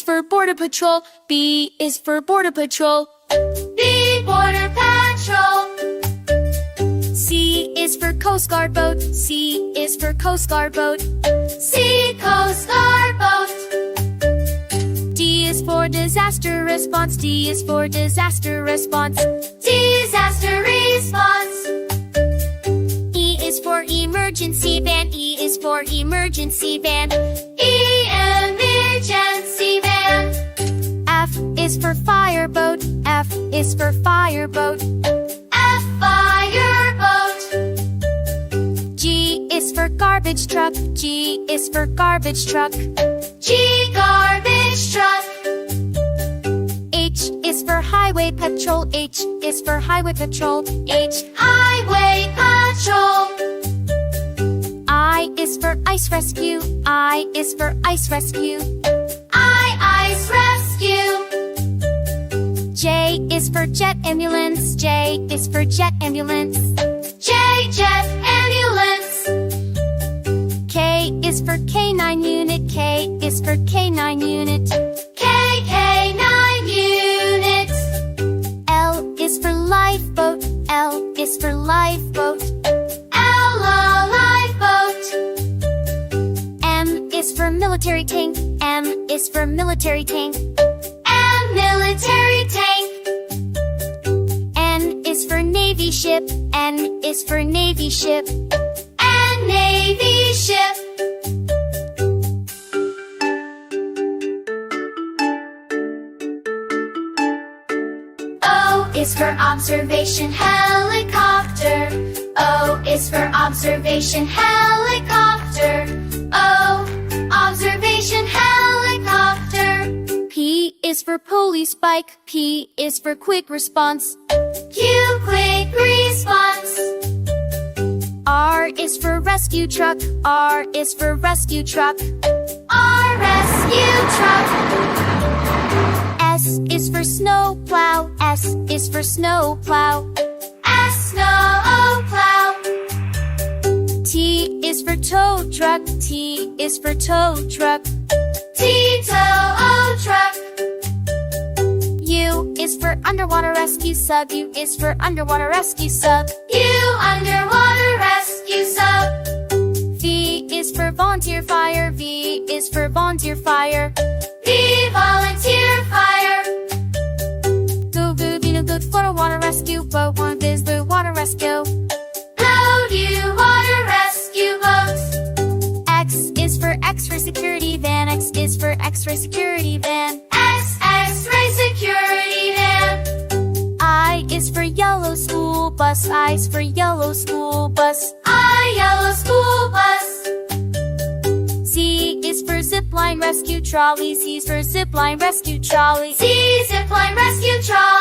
is for border patrol. B is for border patrol. B, border patrol. C is for Coast Guard boat. C is for Coast Guard boat. C, Coast Guard boat. D is for disaster response. D is for disaster response. Disaster response. E is for emergency van. E is for emergency van. E, emergency van. F is for fireboat. F is for fireboat. F, fireboat. G is for garbage truck. G is for garbage truck. G, garbage truck. H is for highway patrol. H is for highway patrol. H. Highway patrol. I is for ice rescue. I is for ice rescue. Ice rescue. J is for jet ambulance. J is for jet ambulance. J, jet ambulance. K is for K9 unit. K is for K9 unit. K9 unit. L is for lifeboat. L is for lifeboat. L, lifeboat. M is for military tank. M is for military tank. M, military tank. N is for navy ship. N is for navy ship. And navy ship. O is for observation helicopter. O is for observation helicopter. O, observation helicopter. P is for police bike. P is for quick response. Q, quick response. R is for rescue truck. R is for rescue truck. R, rescue truck. S is for snow plow. S is for snow plow. S, snow plow. T is for tow truck. T is for tow truck. T, tow truck. U is for underwater rescue sub. U is for underwater rescue sub. U, underwater rescue sub. V is for volunteer fire. V is for volunteer fire. V, volunteer fire. Go good, you know good for the water rescue boat. One is the water rescue. Load you, water rescue boat. X is for X-ray security van. X is for X-ray security van. X, X-ray security van. I is for yellow school bus. I is for yellow school bus. I, yellow school bus. Z is for zipline rescue trolley. Z is for zipline rescue trolley. Z, zipline rescue trolley.